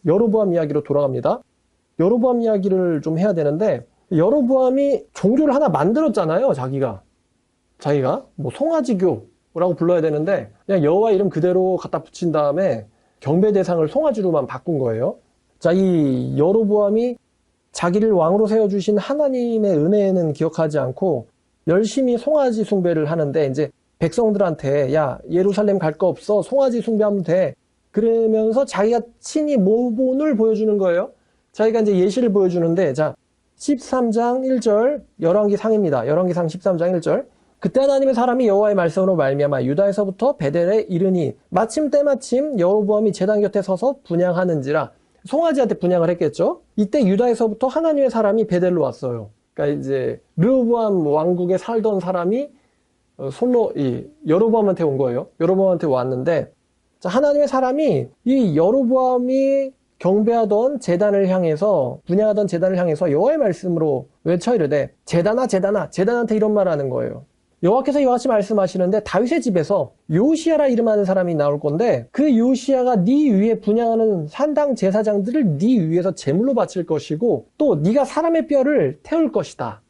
여로보암 이야기로 돌아갑니다. 여로보암 이야기를 좀 해야 되는데, 여로보암이 종교를 하나 만들었잖아요. 자기가 뭐 송아지교라고 불러야 되는데 그냥 여호와 이름 그대로 갖다 붙인 다음에 경배 대상을 송아지로만 바꾼 거예요. 자, 이 여로보암이 자기를 왕으로 세워주신 하나님의 은혜는 기억하지 않고 열심히 송아지 숭배를 하는데, 이제 백성들한테 야, 예루살렘 갈 거 없어, 송아지 숭배하면 돼, 그러면서 자기가 친히 모본을 보여주는 거예요. 자기가 이제 예시를 보여주는데, 자, 13장 1절 열왕기상입니다. 열왕기상 13장 1절. 그때 하나님의 사람이 여호와의 말씀으로 말미암아 유다에서부터 베델에 이르니 마침 때마침 여로보암이 제단 곁에 서서 분향하는지라. 송아지한테 분향을 했겠죠. 이때 유다에서부터 하나님의 사람이 베델로 왔어요. 그러니까 이제 르호보암 왕국에 살던 사람이 손로 여로보암한테 온 거예요. 여로보암한테 왔는데, 자, 하나님의 사람이 이 여로보암이 경배하던 제단을 향해서, 분향하던 제단을 향해서 여호와의 말씀으로 외쳐 이르되 제단아 제단아, 제단한테 이런 말 하는 거예요. 여호와께서 이와같이 말씀하시는데 다윗의 집에서 요시야라 이름하는 사람이 나올 건데, 그 요시야가 네 위에 분향하는 산당 제사장들을 네 위에서 제물로 바칠 것이고 또 네가 사람의 뼈를 태울 것이다,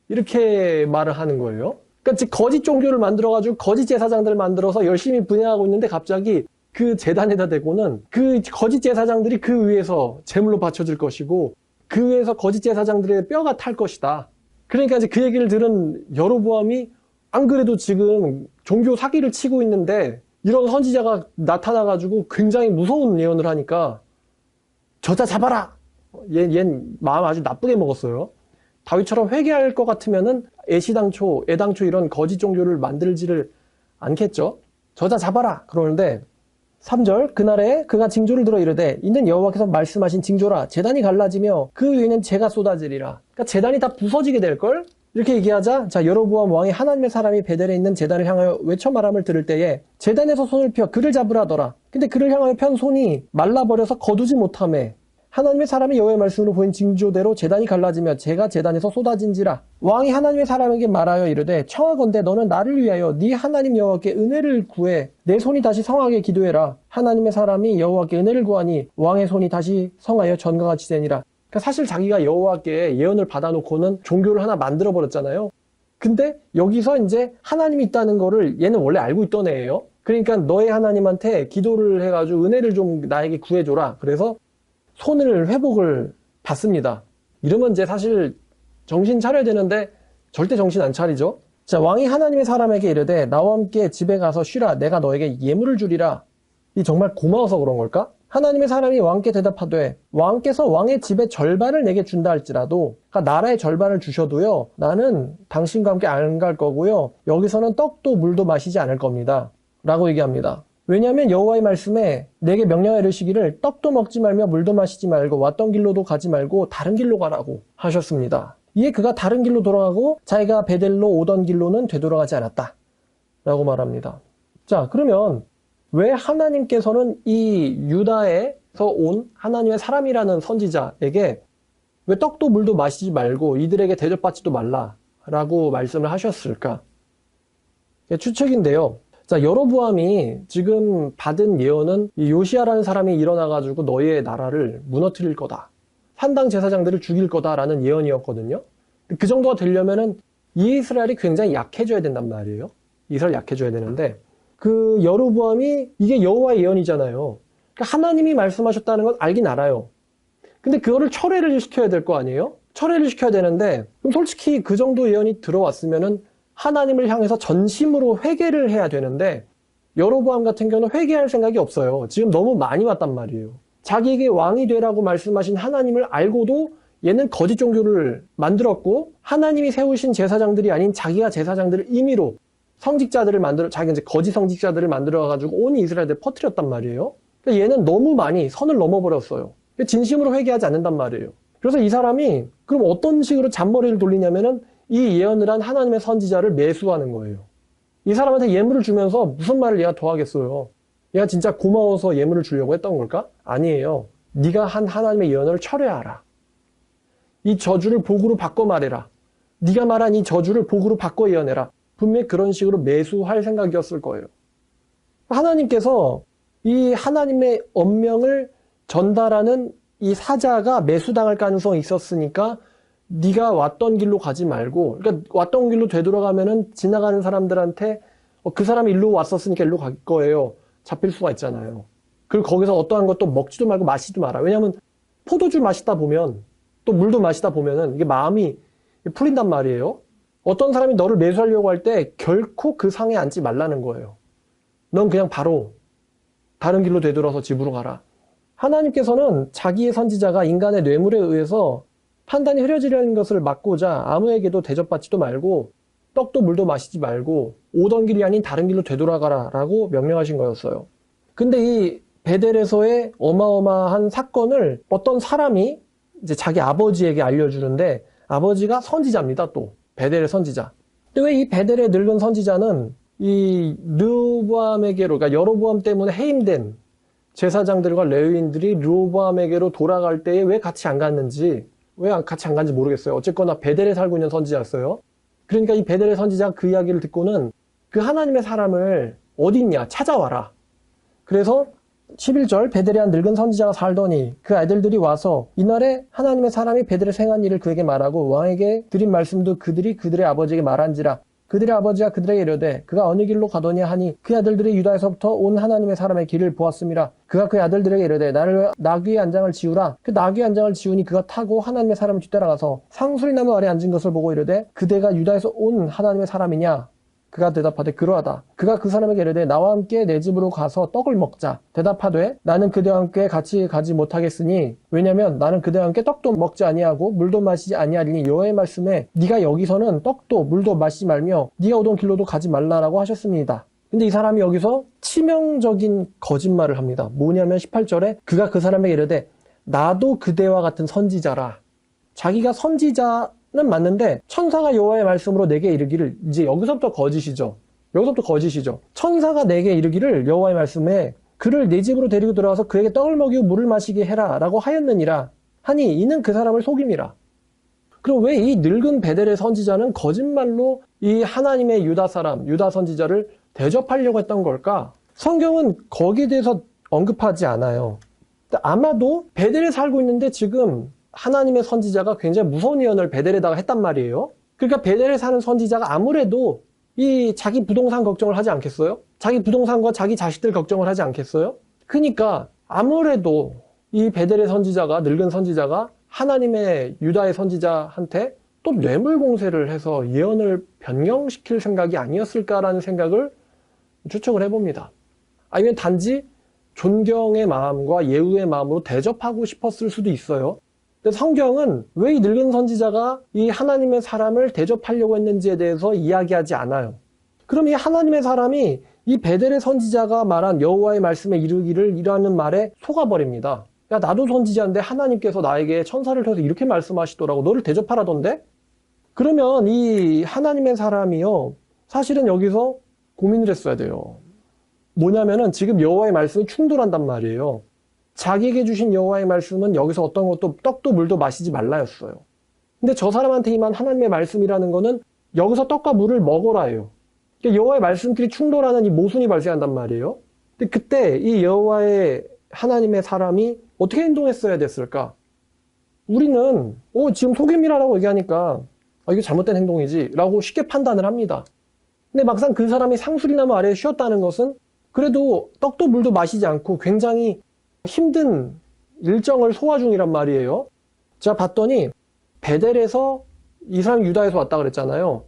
이렇게 말을 하는 거예요. 그러니까 거짓 종교를 만들어가지고 거짓 제사장들을 만들어서 열심히 분향하고 있는데, 갑자기 그 제단에다 대고는 그 거짓 제사장들이 그 위에서 제물로 바쳐질 것이고 그 위에서 거짓 제사장들의 뼈가 탈 것이다. 그러니까 이제 그 얘기를 들은 여로보암이, 안 그래도 지금 종교 사기를 치고 있는데 이런 선지자가 나타나가지고 굉장히 무서운 예언을 하니까 저자 잡아라! 얜 마음 아주 나쁘게 먹었어요. 다윗처럼 회개할 것 같으면은 애당초 이런 거짓 종교를 만들지를 않겠죠. 저자 잡아라! 그러는데 3절, 그날에 그가 징조를 들어 이르되 이는 여호와께서 말씀하신 징조라. 제단이 갈라지며 그 위에는 재가 쏟아지리라. 그러니까 제단이 다 부서지게 될걸? 이렇게 얘기하자, 자, 여로보암 왕이 하나님의 사람이 베델에 있는 제단을 향하여 외쳐 말함을 들을 때에 제단에서 손을 펴 그를 잡으라더라. 근데 그를 향하여 편 손이 말라버려서 거두지 못하매 하나님의 사람이 여호와의 말씀으로 보인 징조대로 제단이 갈라지며 재가 제단에서 쏟아진지라. 왕이 하나님의 사람에게 말하여 이르되 청하건대 너는 나를 위하여 네 하나님 여호와께 은혜를 구해 내 손이 다시 성하게 기도해라. 하나님의 사람이 여호와께 은혜를 구하니 왕의 손이 다시 성하여 전과 같이 되니라. 그러니까 사실 자기가 여호와께 예언을 받아놓고는 종교를 하나 만들어버렸잖아요. 근데 여기서 이제 하나님이 있다는 거를 얘는 원래 알고 있던 애예요. 그러니까 너의 하나님한테 기도를 해가지고 은혜를 좀 나에게 구해줘라. 그래서 손을 회복을 받습니다. 이러면 이제 사실 정신 차려야 되는데 절대 정신 안 차리죠. 자, 왕이 하나님의 사람에게 이르되 나와 함께 집에 가서 쉬라. 내가 너에게 예물을 주리라. 이 정말 고마워서 그런 걸까? 하나님의 사람이 왕께 대답하되 왕께서 왕의 집의 절반을 내게 준다 할지라도, 그러니까 나라의 절반을 주셔도요, 나는 당신과 함께 안 갈 거고요, 여기서는 떡도 물도 마시지 않을 겁니다 라고 얘기합니다. 왜냐하면 여호와의 말씀에 내게 명령하여 이르시기를 떡도 먹지 말며 물도 마시지 말고 왔던 길로도 가지 말고 다른 길로 가라고 하셨습니다. 이에 그가 다른 길로 돌아가고 자기가 베델로 오던 길로는 되돌아가지 않았다 라고 말합니다. 자, 그러면 왜 하나님께서는 이 유다에서 온 하나님의 사람이라는 선지자에게 왜 떡도 물도 마시지 말고 이들에게 대접받지도 말라라고 말씀을 하셨을까? 추측인데요. 자, 여로보암이 지금 받은 예언은 이 요시야라는 사람이 일어나가지고 너희의 나라를 무너뜨릴 거다, 산당 제사장들을 죽일 거다라는 예언이었거든요. 그 정도가 되려면은 이스라엘이 굉장히 약해져야 된단 말이에요. 이스라엘 약해져야 되는데, 그 여로보암이 이게 여호와의 예언이잖아요. 그러니까 하나님이 말씀하셨다는 건 알긴 알아요. 근데 그거를 철회를 시켜야 될 거 아니에요? 철회를 시켜야 되는데, 그럼 솔직히 그 정도 예언이 들어왔으면은 하나님을 향해서 전심으로 회개를 해야 되는데, 여로보암 같은 경우는 회개할 생각이 없어요. 지금 너무 많이 왔단 말이에요. 자기에게 왕이 되라고 말씀하신 하나님을 알고도 얘는 거짓 종교를 만들었고, 하나님이 세우신 제사장들이 아닌 자기가 제사장들을 임의로 성직자들을 자기가 이제 거짓 성직자들을 만들어가지고 온 이스라엘에 퍼뜨렸단 말이에요. 그러니까 얘는 너무 많이 선을 넘어버렸어요. 진심으로 회개하지 않는단 말이에요. 그래서 이 사람이 그럼 어떤 식으로 잔머리를 돌리냐면은 이 예언을 한 하나님의 선지자를 매수하는 거예요. 이 사람한테 예물을 주면서 무슨 말을 얘가 더 하겠어요? 얘가 진짜 고마워서 예물을 주려고 했던 걸까? 아니에요. 네가 한 하나님의 예언을 철회하라. 이 저주를 복으로 바꿔 말해라. 네가 말한 이 저주를 복으로 바꿔 예언해라. 분명히 그런 식으로 매수할 생각이었을 거예요. 하나님께서 이 하나님의 언명을 전달하는 이 사자가 매수당할 가능성이 있었으니까 네가 왔던 길로 가지 말고, 그러니까 왔던 길로 되돌아가면은 지나가는 사람들한테 그 사람이 일로 왔었으니까 일로 갈 거예요. 잡힐 수가 있잖아요. 그리고 거기서 어떠한 것도 먹지도 말고 마시지도 마라. 왜냐하면 포도주 마시다 보면 또 물도 마시다 보면은 이게 마음이 풀린단 말이에요. 어떤 사람이 너를 매수하려고 할 때 결코 그 상에 앉지 말라는 거예요. 넌 그냥 바로 다른 길로 되돌아서 집으로 가라. 하나님께서는 자기의 선지자가 인간의 뇌물에 의해서 판단이 흐려지려는 것을 막고자 아무에게도 대접받지도 말고 떡도 물도 마시지 말고 오던 길이 아닌 다른 길로 되돌아가라 라고 명령하신 거였어요. 근데 이 베델에서의 어마어마한 사건을 어떤 사람이 이제 자기 아버지에게 알려주는데, 아버지가 선지자입니다. 또 베델의 선지자. 근데 왜 이 베델의 늙은 선지자는 이 르호보암에게로, 그러니까 여로보암 때문에 해임된 제사장들과 레위인들이 르호보암에게로 돌아갈 때에 왜 같이 안 갔는지, 왜 같이 안 간지 모르겠어요. 어쨌거나 베델에 살고 있는 선지자였어요. 그러니까 이 베델의 선지자가 그 이야기를 듣고는 그 하나님의 사람을 어디 있냐 찾아와라. 그래서 11절, 베델에 한 늙은 선지자가 살더니 그 아들들이 와서 이날에 하나님의 사람이 베델에 행한 일을 그에게 말하고 왕에게 드린 말씀도 그들이 그들의 아버지에게 말한지라. 그들의 아버지가 그들에게 이르되 그가 어느 길로 가더냐 하니 그 아들들이 유다에서부터 온 하나님의 사람의 길을 보았음이라. 그가 그 아들들에게 이르되 나를 나귀의 안장을 지우라. 그 나귀의 안장을 지우니 그가 타고 하나님의 사람을 뒤따라가서 상수리나무 아래 앉은 것을 보고 이르되 그대가 유다에서 온 하나님의 사람이냐? 그가 대답하되 그러하다. 그가 그 사람에게 이르되 나와 함께 내 집으로 가서 떡을 먹자. 대답하되 나는 그대와 함께 같이 가지 못하겠으니 왜냐하면 나는 그대와 함께 떡도 먹지 아니하고 물도 마시지 아니하리니 여호와의 말씀에 네가 여기서는 떡도 물도 마시지 말며 네가 오던 길로도 가지 말라라고 하셨습니다. 근데 이 사람이 여기서 치명적인 거짓말을 합니다. 뭐냐면 18절에 그가 그 사람에게 이르되 나도 그대와 같은 선지자라. 자기가 선지자는 맞는데 천사가 여호와의 말씀으로 내게 이르기를, 이제 여기서부터 거짓이죠. 천사가 내게 이르기를 여호와의 말씀에 그를 내 집으로 데리고 들어와서 그에게 떡을 먹이고 물을 마시게 해라 라고 하였느니라 하니 이는 그 사람을 속임이라. 그럼 왜 이 늙은 베델의 선지자는 거짓말로 이 하나님의 유다 사람, 유다 선지자를 대접하려고 했던 걸까? 성경은 거기에 대해서 언급하지 않아요. 아마도 베델에 살고 있는데 지금 하나님의 선지자가 굉장히 무서운 예언을 베델에다가 했단 말이에요. 그러니까 베델에 사는 선지자가 아무래도 이 자기 부동산 걱정을 하지 않겠어요? 자기 부동산과 자기 자식들 걱정을 하지 않겠어요? 그러니까 아무래도 이 베델의 선지자가, 늙은 선지자가 하나님의 유다의 선지자한테 또 뇌물 공세를 해서 예언을 변경시킬 생각이 아니었을까라는 생각을 추측을 해봅니다. 아니면 단지 존경의 마음과 예우의 마음으로 대접하고 싶었을 수도 있어요. 근데 성경은 왜 이 늙은 선지자가 이 하나님의 사람을 대접하려고 했는지에 대해서 이야기하지 않아요. 그럼 이 하나님의 사람이 이 베델의 선지자가 말한 여호와의 말씀에 이르기를 이라는 말에 속아버립니다. 야, 나도 선지자인데 하나님께서 나에게 천사를 통해서 이렇게 말씀하시더라고. 너를 대접하라던데? 그러면 이 하나님의 사람이요, 사실은 여기서 고민을 했어야 돼요. 뭐냐면은 지금 여호와의 말씀이 충돌한단 말이에요. 자기에게 주신 여호와의 말씀은 여기서 어떤 것도 떡도 물도 마시지 말라였어요. 근데 저 사람한테 임한 하나님의 말씀이라는 거는 여기서 떡과 물을 먹어라예요. 그러니까 여호와의 말씀끼리 충돌하는 이 모순이 발생한단 말이에요. 근데 그때 이 여호와의 하나님의 사람이 어떻게 행동했어야 됐을까? 우리는 지금 속임이라고 얘기하니까 이게 잘못된 행동이지 라고 쉽게 판단을 합니다. 근데 막상 그 사람이 상수리나무 아래에 쉬었다는 것은 그래도 떡도 물도 마시지 않고 굉장히 힘든 일정을 소화 중이란 말이에요. 제가 봤더니 베델에서 이 사람이 유다에서 왔다 그랬잖아요.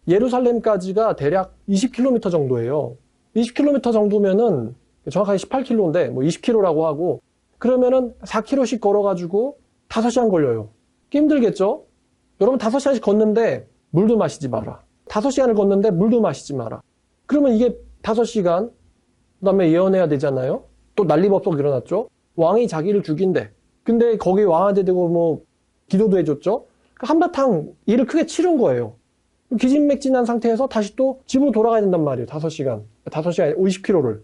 예루살렘까지가 대략 20km 정도예요. 20km 정도면은 정확하게 18km인데 뭐 20km라고 하고, 그러면은 4km씩 걸어가지고 5시간 걸려요. 힘들겠죠? 여러분 5시간씩 걷는데 물도 마시지 마라. 5시간을 걷는데 물도 마시지 마라. 그러면 이게 5시간, 그 다음에 예언해야 되잖아요. 또 난리법석 일어났죠. 왕이 자기를 죽인대. 근데 거기 왕한테 대고 뭐 기도도 해줬죠. 한바탕 일을 크게 치른 거예요. 기진맥진한 상태에서 다시 또 집으로 돌아가야 된단 말이에요. 5시간 50km를.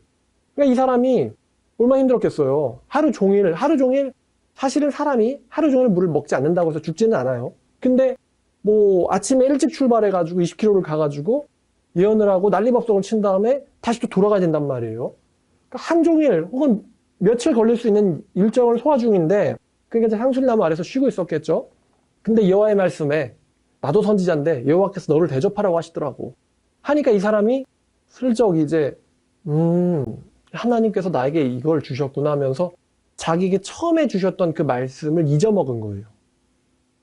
그러니까 이 사람이 얼마나 힘들었겠어요. 하루 종일 사실은 사람이 하루 종일 물을 먹지 않는다고 해서 죽지는 않아요. 근데 뭐 아침에 일찍 출발해가지고 20km를 가가지고 예언을 하고 난리법석을 친 다음에 다시 또 돌아가야 된단 말이에요. 그러니까 한 종일 혹은 며칠 걸릴 수 있는 일정을 소화 중인데, 그러니까 이제 상술나무 아래서 쉬고 있었겠죠. 근데 여호와의 말씀에 나도 선지자인데 여호와께서 너를 대접하라고 하시더라고. 하니까 이 사람이 슬쩍 이제 하나님께서 나에게 이걸 주셨구나 하면서 자기에게 처음에 주셨던 그 말씀을 잊어먹은 거예요.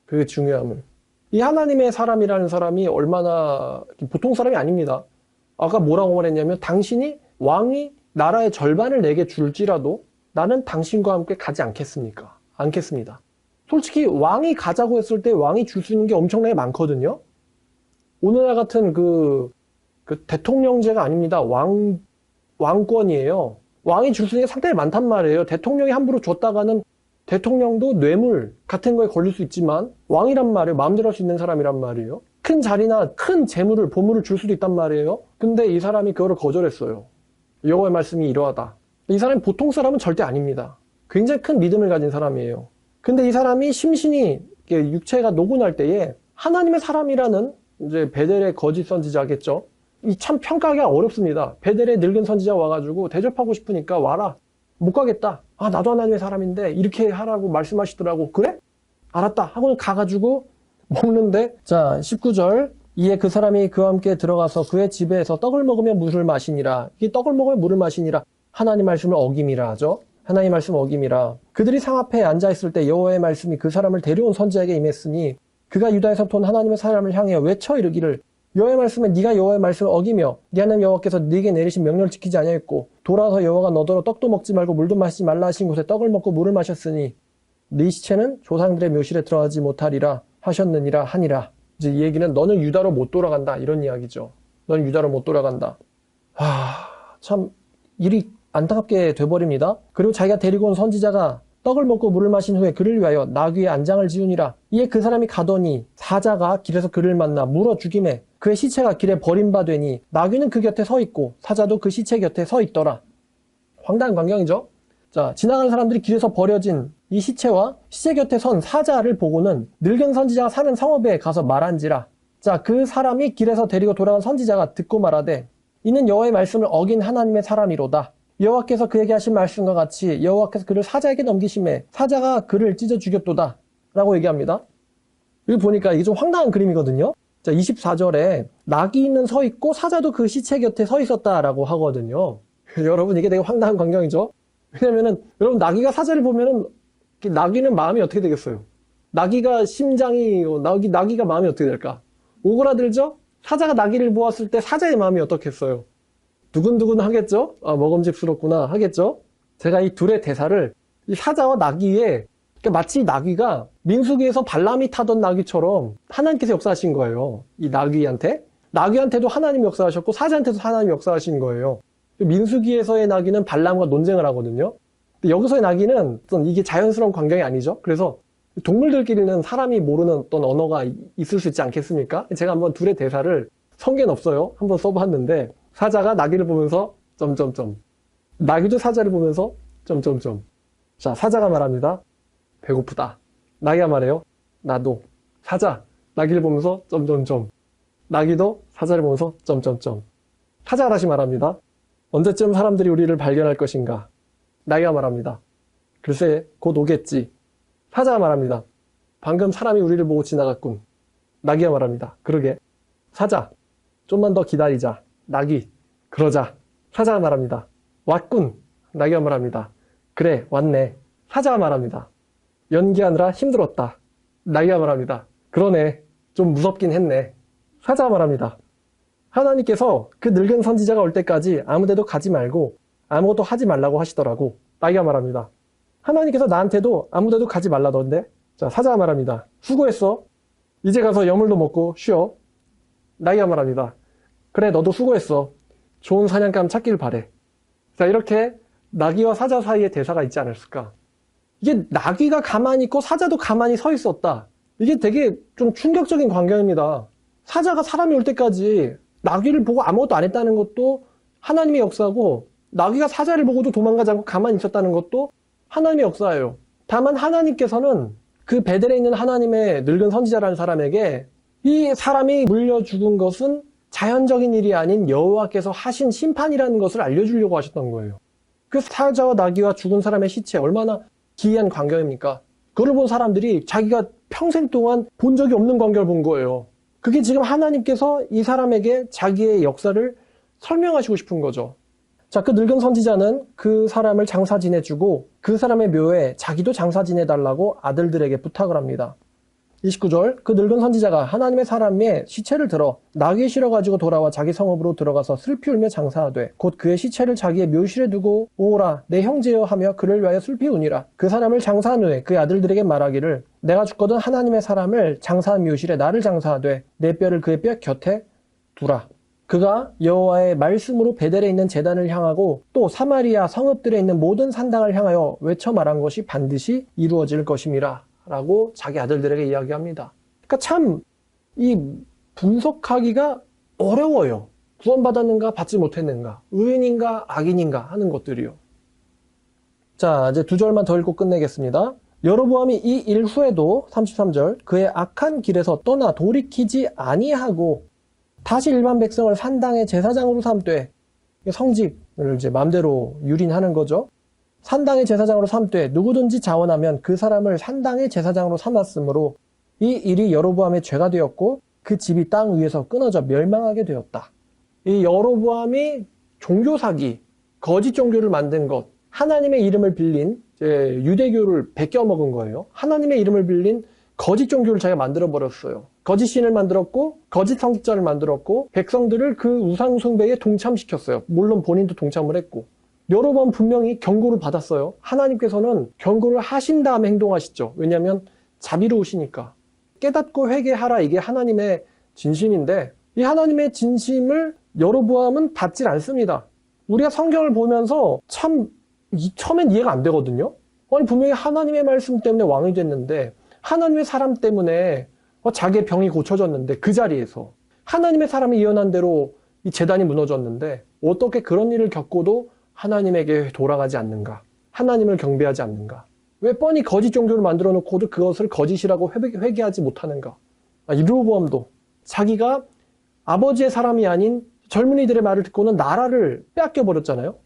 그 중요함을. 이 하나님의 사람이라는 사람이 얼마나 보통 사람이 아닙니다. 아까 뭐라고 말했냐면 당신이 왕이 나라의 절반을 내게 줄지라도 나는 당신과 함께 가지 않겠습니까? 않겠습니다. 솔직히 왕이 가자고 했을 때 왕이 줄 수 있는 게 엄청나게 많거든요. 오늘날 같은 그 대통령제가 아닙니다. 왕권이에요. 왕이 줄 수 있는 게 상당히 많단 말이에요. 대통령이 함부로 줬다가는 대통령도 뇌물 같은 거에 걸릴 수 있지만 왕이란 말이에요. 마음대로 할 수 있는 사람이란 말이에요. 큰 자리나 큰 재물을, 보물을 줄 수도 있단 말이에요. 근데 이 사람이 그거를 거절했어요. 여호와의 말씀이 이러하다. 이 사람이 보통 사람은 절대 아닙니다. 굉장히 큰 믿음을 가진 사람이에요. 근데 이 사람이 심신이 육체가 노곤할 때에 하나님의 사람이라는 이제 베델의 거짓 선지자겠죠. 이 참 평가하기가 어렵습니다. 베델의 늙은 선지자 와가지고 대접하고 싶으니까 와라. 못 가겠다. 아, 나도 하나님의 사람인데 이렇게 하라고 말씀하시더라고. 그래? 알았다. 하고 가가지고 먹는데, 자, 19절. 이에 그 사람이 그와 함께 들어가서 그의 집에서 떡을 먹으며 물을 마시니라. 이 떡을 먹으며 물을 마시니라. 하나님 말씀을 어김이라 하죠. 하나님 말씀 어김이라. 그들이 상 앞에 앉아있을 때 여호와의 말씀이 그 사람을 데려온 선지자에게 임했으니 그가 유다에서부터 온 하나님의 사람을 향하여 외쳐 이르기를 여호와의 말씀에 네가 여호와의 말씀을 어기며 네 하나님 여호와께서 네게 내리신 명령을 지키지 아니하였고 돌아서 여호와가 너더러 떡도 먹지 말고 물도 마시지 말라 하신 곳에 떡을 먹고 물을 마셨으니 네 시체는 조상들의 묘실에 들어가지 못하리라 하셨느니라 하니라. 이제 이 얘기는 너는 유다로 못 돌아간다 이런 이야기죠. 너는 유다로 못 돌아간다. 참 일이 안타깝게 돼버립니다. 그리고 자기가 데리고 온 선지자가 떡을 먹고 물을 마신 후에 그를 위하여 나귀의 안장을 지으니라. 이에 그 사람이 가더니 사자가 길에서 그를 만나 물어 죽이매 그의 시체가 길에 버림바되니 나귀는 그 곁에 서 있고 사자도 그 시체 곁에 서 있더라. 황당한 광경이죠. 자, 지나가는 사람들이 길에서 버려진 이 시체와 시체 곁에 선 사자를 보고는 늙은 선지자가 사는 성읍에 가서 말한지라. 자, 그 사람이 길에서 데리고 돌아온 선지자가 듣고 말하되 이는 여호와의 말씀을 어긴 하나님의 사람이로다. 여호와께서 그에게 하신 말씀과 같이 여호와께서 그를 사자에게 넘기심에 사자가 그를 찢어 죽였도다 라고 얘기합니다. 여기 보니까 이게 좀 황당한 그림이거든요. 자, 24절에 나귀는 서 있고 사자도 그 시체 곁에 서 있었다라고 하거든요. 여러분 이게 되게 황당한 광경이죠. 왜냐면은 여러분 나귀가 사자를 보면은 나귀는 마음이 어떻게 되겠어요? 나귀가 심장이 나귀가 마음이 어떻게 될까? 오그라들죠? 사자가 나귀를 보았을 때 사자의 마음이 어떻겠어요? 두근두근 하겠죠? 아, 먹음직스럽구나 하겠죠? 제가 이 둘의 대사를 이 사자와 나귀에 마치 나귀가 민수기에서 발람이 타던 나귀처럼 하나님께서 역사하신 거예요. 이 나귀한테도 하나님이 역사하셨고 사자한테도 하나님이 역사하신 거예요. 민수기에서의 나귀는 발람과 논쟁을 하거든요. 근데 여기서의 나귀는 어떤 이게 자연스러운 광경이 아니죠. 그래서 동물들끼리는 사람이 모르는 어떤 언어가 있을 수 있지 않겠습니까? 제가 한번 둘의 대사를 성경엔 없어요. 한번 써봤는데 사자가 나귀를 보면서 점점점 나귀도 사자를 보면서 점점점. 자, 사자가 말합니다. 배고프다. 나귀가 말해요. 나도. 사자 나귀를 보면서 점점점. 나귀도 사자를 보면서 점점점. 사자가 다시 말합니다. 언제쯤 사람들이 우리를 발견할 것인가? 나귀가 말합니다. 글쎄 곧 오겠지. 사자가 말합니다. 방금 사람이 우리를 보고 지나갔군. 나귀가 말합니다. 그러게. 사자 좀만 더 기다리자. 나귀 그러자. 사자가 말합니다. 왔군. 나귀가 말합니다. 그래 왔네. 사자가 말합니다. 연기하느라 힘들었다. 나귀가 말합니다. 그러네. 좀 무섭긴 했네. 사자가 말합니다. 하나님께서 그 늙은 선지자가 올 때까지 아무데도 가지 말고 아무것도 하지 말라고 하시더라고. 나귀가 말합니다. 하나님께서 나한테도 아무데도 가지 말라던데. 자, 사자가 말합니다. 수고했어. 이제 가서 여물도 먹고 쉬어. 나귀가 말합니다. 그래 너도 수고했어. 좋은 사냥감 찾길 바래. 자, 이렇게 나귀와 사자 사이에 대사가 있지 않았을까. 이게 나귀가 가만히 있고 사자도 가만히 서 있었다. 이게 되게 좀 충격적인 광경입니다. 사자가 사람이 올 때까지 나귀를 보고 아무것도 안 했다는 것도 하나님의 역사고, 나귀가 사자를 보고도 도망가지 않고 가만히 있었다는 것도 하나님의 역사예요. 다만 하나님께서는 그 베델에 있는 하나님의 늙은 선지자라는 사람에게 이 사람이 물려 죽은 것은 자연적인 일이 아닌 여호와께서 하신 심판이라는 것을 알려주려고 하셨던 거예요. 그 사자와 나귀와 죽은 사람의 시체 얼마나 기이한 광경입니까? 그걸 본 사람들이 자기가 평생 동안 본 적이 없는 광경을 본 거예요. 그게 지금 하나님께서 이 사람에게 자기의 역사를 설명하시고 싶은 거죠. 자, 그 늙은 선지자는 그 사람을 장사 지내주고 그 사람의 묘에 자기도 장사 지내달라고 아들들에게 부탁을 합니다. 29절, 그 늙은 선지자가 하나님의 사람의 시체를 들어 나귀에 실어가지고 돌아와 자기 성읍으로 들어가서 슬피 울며 장사하되 곧 그의 시체를 자기의 묘실에 두고 오라 내 형제여 하며 그를 위하여 슬피 우니라. 그 사람을 장사한 후에 그의 아들들에게 말하기를 내가 죽거든 하나님의 사람을 장사한 묘실에 나를 장사하되 내 뼈를 그의 뼈 곁에 두라. 그가 여호와의 말씀으로 베델에 있는 제단을 향하고 또 사마리아 성읍들에 있는 모든 산당을 향하여 외쳐 말한 것이 반드시 이루어질 것임이라 라고 자기 아들들에게 이야기합니다. 그러니까 참 이 분석하기가 어려워요. 구원받았는가 받지 못했는가, 의인인가 악인인가 하는 것들이요. 자, 이제 2절만 더 읽고 끝내겠습니다. 여로보암이 이 일 후에도 33절 그의 악한 길에서 떠나 돌이키지 아니하고 다시 일반 백성을 산당의 제사장으로 삼되, 성직을 이제 마음대로 유린하는 거죠. 산당의 제사장으로 삼되 누구든지 자원하면 그 사람을 산당의 제사장으로 삼았으므로 이 일이 여로보암의 죄가 되었고 그 집이 땅 위에서 끊어져 멸망하게 되었다. 이 여로보암이 종교 사기, 거짓 종교를 만든 것, 하나님의 이름을 빌린 유대교를 베껴 먹은 거예요. 하나님의 이름을 빌린 거짓 종교를 자기가 만들어 버렸어요. 거짓 신을 만들었고 거짓 성직자를 만들었고 백성들을 그 우상 숭배에 동참시켰어요. 물론 본인도 동참을 했고. 여로보암 분명히 경고를 받았어요. 하나님께서는 경고를 하신 다음에 행동하시죠. 왜냐하면 자비로우시니까. 깨닫고 회개하라, 이게 하나님의 진심인데 이 하나님의 진심을 여로보암은 받질 않습니다. 우리가 성경을 보면서 참 처음엔 이해가 안 되거든요. 아니 분명히 하나님의 말씀 때문에 왕이 됐는데 하나님의 사람 때문에 자기의 병이 고쳐졌는데 그 자리에서 하나님의 사람이 예언한 대로 이 제단이 무너졌는데 어떻게 그런 일을 겪고도 하나님에게 돌아가지 않는가? 하나님을 경배하지 않는가? 왜 뻔히 거짓 종교를 만들어 놓고도 그것을 거짓이라고 회개하지 못하는가? 여로보암도 자기가 아버지의 사람이 아닌 젊은이들의 말을 듣고는 나라를 빼앗겨 버렸잖아요.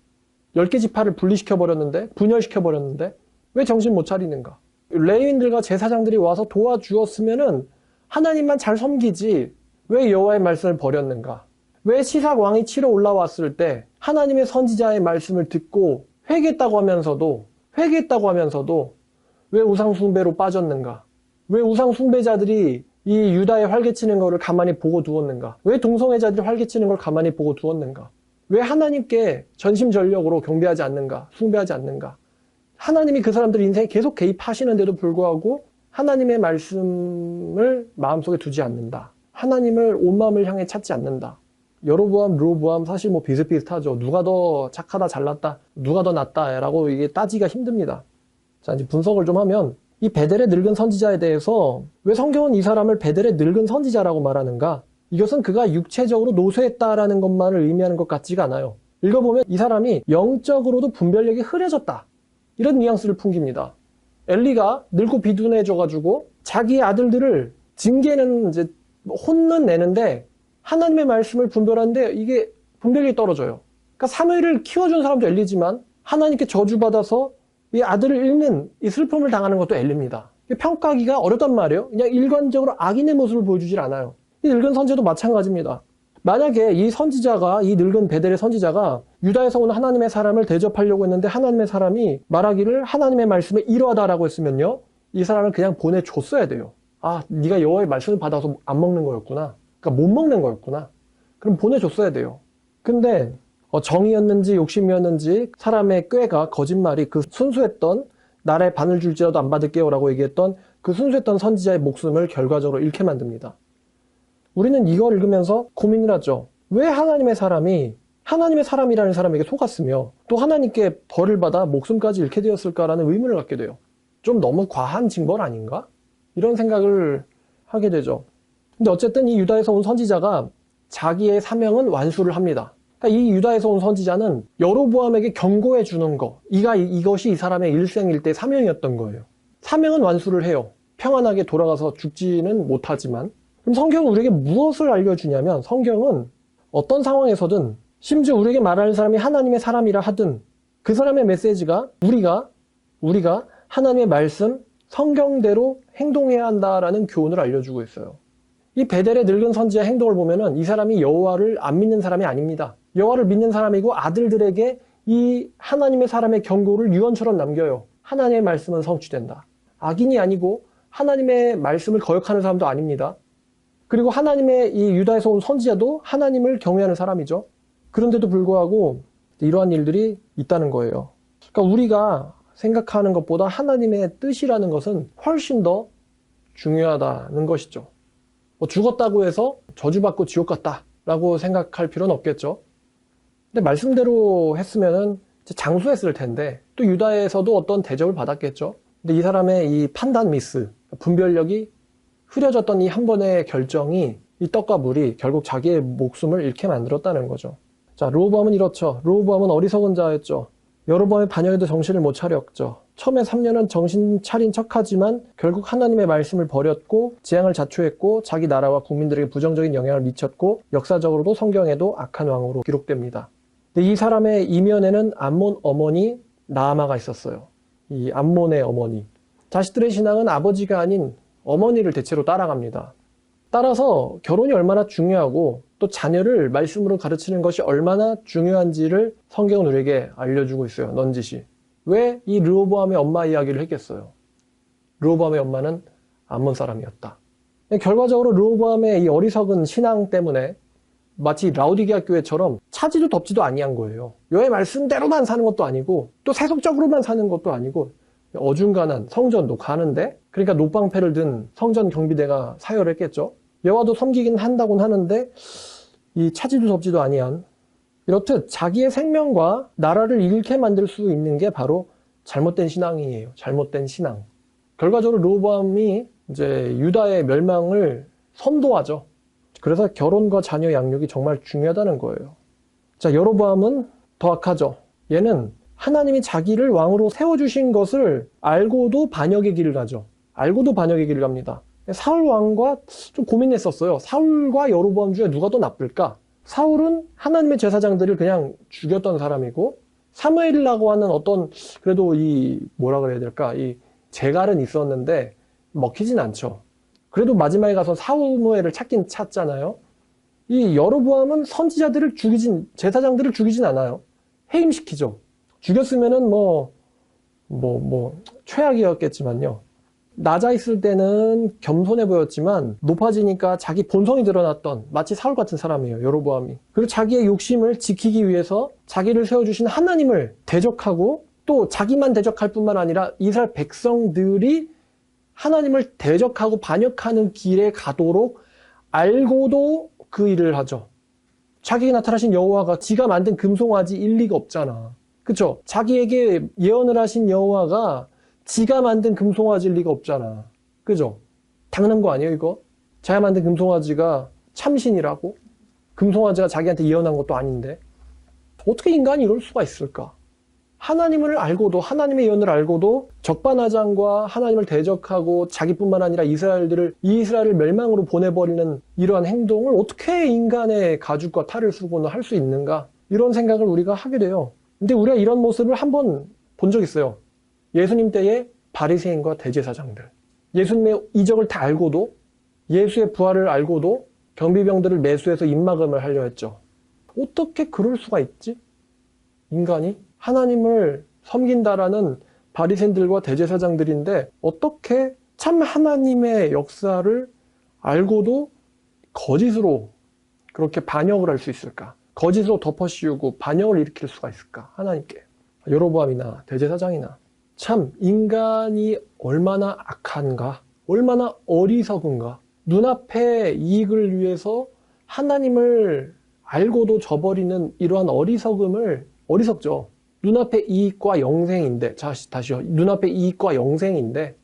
10개 지파를 분리시켜버렸는데, 분열시켜버렸는데 왜 정신 못 차리는가? 레위인들과 제사장들이 와서 도와주었으면은 하나님만 잘 섬기지 왜 여호와의 말씀을 버렸는가? 왜 시삭 왕이 치러 올라왔을 때 하나님의 선지자의 말씀을 듣고 회개했다고 하면서도 왜 우상 숭배로 빠졌는가? 왜 우상 숭배자들이 이 유다에 활개치는 것을 가만히 보고 두었는가? 왜 동성애자들이 활개치는 걸 가만히 보고 두었는가? 왜 하나님께 전심전력으로 경배하지 않는가? 숭배하지 않는가? 하나님이 그 사람들 인생에 계속 개입하시는데도 불구하고 하나님의 말씀을 마음속에 두지 않는다. 하나님을 온 마음을 향해 찾지 않는다. 여로보암, 르호보암 사실 뭐 비슷비슷하죠. 누가 더 착하다, 잘났다, 누가 더 낫다라고 이게 따지기가 힘듭니다. 자, 이제 분석을 좀 하면 이 베델의 늙은 선지자에 대해서 왜 성경은 이 사람을 베델의 늙은 선지자라고 말하는가? 이것은 그가 육체적으로 노쇠했다라는 것만을 의미하는 것 같지가 않아요. 읽어보면 이 사람이 영적으로도 분별력이 흐려졌다. 이런 뉘앙스를 풍깁니다. 엘리가 늙고 비둔해져가지고 자기의 아들들을 징계는 이제 혼는 내는데 하나님의 말씀을 분별하는데 이게 분별력이 떨어져요. 그러니까 사무엘을 키워준 사람도 엘리지만 하나님께 저주받아서 이 아들을 잃는 이 슬픔을 당하는 것도 엘리입니다. 평가하기가 어렵단 말이에요. 그냥 일관적으로 악인의 모습을 보여주질 않아요. 이 늙은 선지자도 마찬가지입니다. 만약에 이 선지자가, 이 늙은 베델의 선지자가 유다에서 온 하나님의 사람을 대접하려고 했는데 하나님의 사람이 말하기를 하나님의 말씀에 이러하다라고 했으면요, 이 사람을 그냥 보내줬어야 돼요. 아, 네가 여호와의 말씀을 받아서 안 먹는 거였구나. 그러니까 못 먹는 거였구나. 그럼 보내줬어야 돼요. 근데 정의였는지 욕심이었는지 사람의 꾀가, 거짓말이 그 순수했던 나라의 반을 줄지라도 안 받을게요 라고 얘기했던 그 순수했던 선지자의 목숨을 결과적으로 잃게 만듭니다. 우리는 이걸 읽으면서 고민을 하죠. 왜 하나님의 사람이 하나님의 사람이라는 사람에게 속았으며 또 하나님께 벌을 받아 목숨까지 잃게 되었을까라는 의문을 갖게 돼요. 좀 너무 과한 징벌 아닌가? 이런 생각을 하게 되죠. 근데 어쨌든 이 유다에서 온 선지자가 자기의 사명은 완수를 합니다. 그러니까 이 유다에서 온 선지자는 여로보암에게 경고해 주는 거, 이것이 이 사람의 일생일대 사명이었던 거예요. 사명은 완수를 해요. 평안하게 돌아가서 죽지는 못하지만. 그럼 성경은 우리에게 무엇을 알려주냐면, 성경은 어떤 상황에서든 심지어 우리에게 말하는 사람이 하나님의 사람이라 하든 그 사람의 메시지가 우리가 하나님의 말씀, 성경대로 행동해야 한다라는 교훈을 알려주고 있어요. 이 베델의 늙은 선지자의 행동을 보면은 이 사람이 여호와를 안 믿는 사람이 아닙니다. 여호와를 믿는 사람이고 아들들에게 이 하나님의 사람의 경고를 유언처럼 남겨요. 하나님의 말씀은 성취된다. 악인이 아니고 하나님의 말씀을 거역하는 사람도 아닙니다. 그리고 하나님의 이 유다에서 온 선지자도 하나님을 경외하는 사람이죠. 그런데도 불구하고 이러한 일들이 있다는 거예요. 그러니까 우리가 생각하는 것보다 하나님의 뜻이라는 것은 훨씬 더 중요하다는 것이죠. 뭐 죽었다고 해서 저주받고 지옥 갔다라고 생각할 필요는 없겠죠. 근데 말씀대로 했으면은 장수했을 텐데 또 유다에서도 어떤 대접을 받았겠죠. 근데 이 사람의 이 판단 미스, 분별력이 흐려졌던 이 한 번의 결정이 이 떡과 물이 결국 자기의 목숨을 잃게 만들었다는 거죠. 자, 르호보암은 이렇죠. 르호보암은 어리석은 자였죠. 여로보암의 반역에도 정신을 못 차렸죠. 처음에 3년은 정신 차린 척하지만 결국 하나님의 말씀을 버렸고 재앙을 자초했고 자기 나라와 국민들에게 부정적인 영향을 미쳤고 역사적으로도 성경에도 악한 왕으로 기록됩니다. 근데 이 사람의 이면에는 암몬 어머니 나아마가 있었어요. 이 암몬의 어머니. 자식들의 신앙은 아버지가 아닌 어머니를 대체로 따라갑니다. 따라서 결혼이 얼마나 중요하고 또 자녀를 말씀으로 가르치는 것이 얼마나 중요한지를 성경은 우리에게 알려주고 있어요. 넌지시. 왜 이 르호보암의 엄마 이야기를 했겠어요? 르호보암의 엄마는 암몬 사람이었다. 결과적으로 르호보암의 이 어리석은 신앙 때문에 마치 라오디게아 교회처럼 차지도 덥지도 아니한 거예요. 여호와의 말씀대로만 사는 것도 아니고 또 세속적으로만 사는 것도 아니고 어중간한 성전도 가는데, 그러니까 노방패를 든 성전 경비대가 사열을 했겠죠. 여호와도 섬기긴 한다곤 하는데 이 차지도 덥지도 아니한, 이렇듯 자기의 생명과 나라를 잃게 만들 수 있는 게 바로 잘못된 신앙이에요. 잘못된 신앙. 결과적으로 르호보암이 이제 유다의 멸망을 선도하죠. 그래서 결혼과 자녀 양육이 정말 중요하다는 거예요. 자, 여로보암은 더 악하죠. 얘는 하나님이 자기를 왕으로 세워주신 것을 알고도 반역의 길을 가죠. 알고도 반역의 길을 갑니다. 사울 왕과 좀 고민했었어요. 사울과 여로보암 중에 누가 더 나쁠까? 사울은 하나님의 제사장들을 그냥 죽였던 사람이고, 사무엘이라고 하는 어떤, 그래도 이 뭐라 그래야 될까, 이 재갈은 있었는데 먹히진 않죠. 그래도 마지막에 가서 사무엘을 찾긴 찾잖아요. 이 여로보암은 선지자들을 제사장들을 죽이진 않아요. 해임시키죠. 죽였으면은 최악이었겠지만요. 낮아 있을 때는 겸손해 보였지만 높아지니까 자기 본성이 드러났던, 마치 사울 같은 사람이에요, 여로보암이. 그리고 자기의 욕심을 지키기 위해서 자기를 세워주신 하나님을 대적하고, 또 자기만 대적할 뿐만 아니라 이스라엘 백성들이 하나님을 대적하고 반역하는 길에 가도록 알고도 그 일을 하죠. 자기에게 나타나신 여호와가 지가 만든 금송아지 일리가 없잖아. 그쵸? 자기에게 예언을 하신 여호와가 지가 만든 금송아지일 리가 없잖아. 그죠? 당연한 거 아니에요, 이거? 자기가 만든 금송아지가 참신이라고? 금송아지가 자기한테 예언한 것도 아닌데. 어떻게 인간이 이럴 수가 있을까? 하나님을 알고도, 하나님의 예언을 알고도 적반하장과 하나님을 대적하고 자기뿐만 아니라 이스라엘을 멸망으로 보내버리는 이러한 행동을 어떻게 인간의 가죽과 탈을 쓰고는 할 수 있는가? 이런 생각을 우리가 하게 돼요. 근데 우리가 이런 모습을 한번 본 적 있어요. 예수님 때의 바리새인과 대제사장들. 예수님의 이적을 다 알고도, 예수의 부활을 알고도 경비병들을 매수해서 입막음을 하려 했죠. 어떻게 그럴 수가 있지? 인간이 하나님을 섬긴다라는 바리새인들과 대제사장들인데 어떻게 참 하나님의 역사를 알고도 거짓으로 그렇게 반역을 할 수 있을까? 거짓으로 덮어씌우고 반역을 일으킬 수가 있을까? 하나님께. 여로보암이나 대제사장이나. 참 인간이 얼마나 악한가? 얼마나 어리석은가? 눈앞의 이익을 위해서 하나님을 알고도 저버리는 이러한 어리석죠. 눈앞의 이익과 영생인데, 다시요. 눈앞의 이익과 영생인데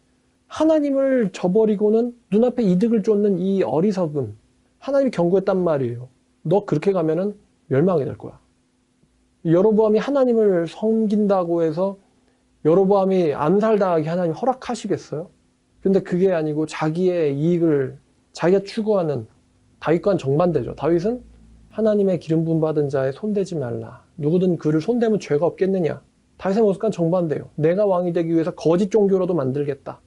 하나님을 저버리고는 눈앞에 이득을 쫓는 이 어리석음. 하나님이 경고했단 말이에요. 너 그렇게 가면은 멸망이 될 거야. 여로보암이 하나님을 섬긴다고 해서 여로보암이 암살당하게 하나님 허락하시겠어요? 근데 그게 아니고 자기의 이익을 자기가 추구하는, 다윗과는 정반대죠. 다윗은 하나님의 기름 부음 받은 자에 손대지 말라. 누구든 그를 손대면 죄가 없겠느냐. 다윗의 모습과는 정반대예요. 내가 왕이 되기 위해서 거짓 종교로도 만들겠다.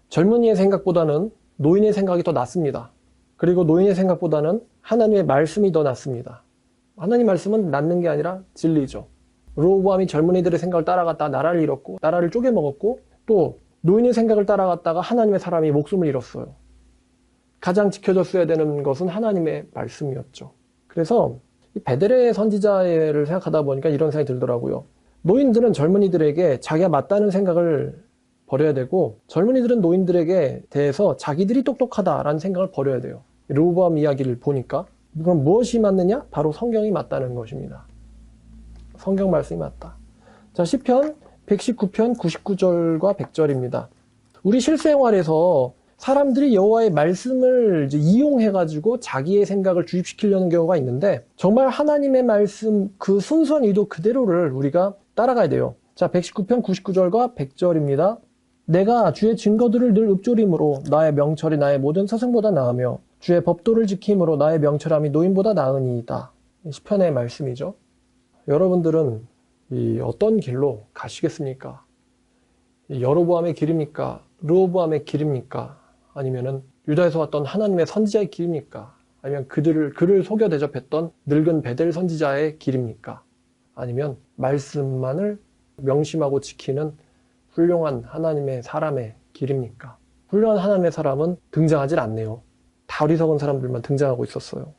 젊은이의 생각보다는 노인의 생각이 더 낫습니다. 그리고 노인의 생각보다는 하나님의 말씀이 더 낫습니다. 하나님 말씀은 낫는 게 아니라 진리죠. 르호보암이 젊은이들의 생각을 따라갔다가 나라를 잃었고 나라를 쪼개먹었고 또 노인의 생각을 따라갔다가 하나님의 사람이 목숨을 잃었어요. 가장 지켜졌어야 되는 것은 하나님의 말씀이었죠. 그래서 이 베델의 선지자를 생각하다 보니까 이런 생각이 들더라고요. 노인들은 젊은이들에게 자기가 맞다는 생각을 버려야 되고 젊은이들은 노인들에게 대해서 자기들이 똑똑하다라는 생각을 버려야 돼요. 르호보암 이야기를 보니까 그럼 무엇이 맞느냐? 바로 성경이 맞다는 것입니다. 성경 말씀이 맞다. 자, 시편 119편 99절과 100절입니다. 우리 실생활에서 사람들이 여호와의 말씀을 이제 이용해가지고 자기의 생각을 주입시키려는 경우가 있는데 정말 하나님의 말씀 그 순수한 의도 그대로를 우리가 따라가야 돼요. 자, 119편 99절과 100절입니다. 내가 주의 증거들을 늘 읊조림으로 나의 명철이 나의 모든 서승보다 나으며 주의 법도를 지킴으로 나의 명철함이 노인보다 나으니이다. 시편의 말씀이죠. 여러분들은 어떤 길로 가시겠습니까? 여로보암의 길입니까? 르호보암의 길입니까? 아니면은 유다에서 왔던 하나님의 선지자의 길입니까? 아니면 그를 속여 대접했던 늙은 베델 선지자의 길입니까? 아니면 말씀만을 명심하고 지키는 훌륭한 하나님의 사람의 길입니까? 훌륭한 하나님의 사람은 등장하질 않네요. 다 어리석은 사람들만 등장하고 있었어요.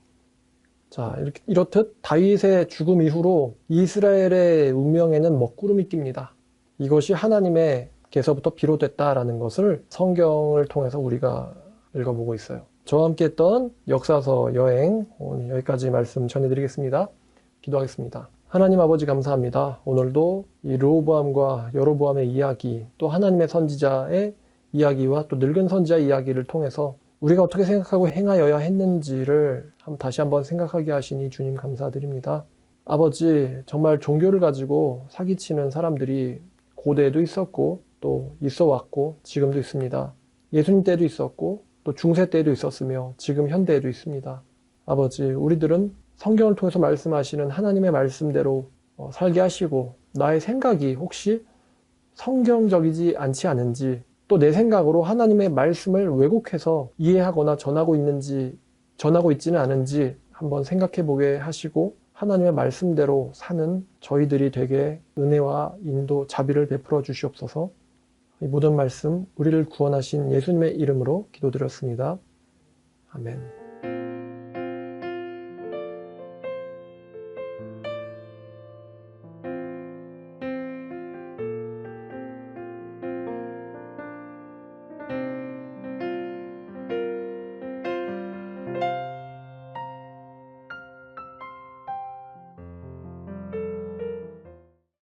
자, 이렇듯 다윗의 죽음 이후로 이스라엘의 운명에는 먹구름이 낍니다. 이것이 하나님의께서부터 비롯됐다라는 것을 성경을 통해서 우리가 읽어보고 있어요. 저와 함께 했던 역사서 여행 오늘 여기까지 말씀 전해드리겠습니다. 기도하겠습니다. 하나님 아버지 감사합니다. 오늘도 이 르호보암과 여로보암의 이야기 또 하나님의 선지자의 이야기와 또 늙은 선지자 이야기를 통해서 우리가 어떻게 생각하고 행하여야 했는지를 다시 한번 생각하게 하시니 주님 감사드립니다. 아버지, 정말 종교를 가지고 사기치는 사람들이 고대에도 있었고 또 있어 왔고 지금도 있습니다. 예수님 때도 있었고 또 중세 때도 있었으며 지금 현대에도 있습니다. 아버지, 우리들은 성경을 통해서 말씀하시는 하나님의 말씀대로 살게 하시고 나의 생각이 혹시 성경적이지 않지 않은지 또 내 생각으로 하나님의 말씀을 왜곡해서 이해하거나 전하고 있지는 않은지 한번 생각해 보게 하시고 하나님의 말씀대로 사는 저희들이 되게 은혜와 인도, 자비를 베풀어 주시옵소서. 이 모든 말씀 우리를 구원하신 예수님의 이름으로 기도드렸습니다. 아멘.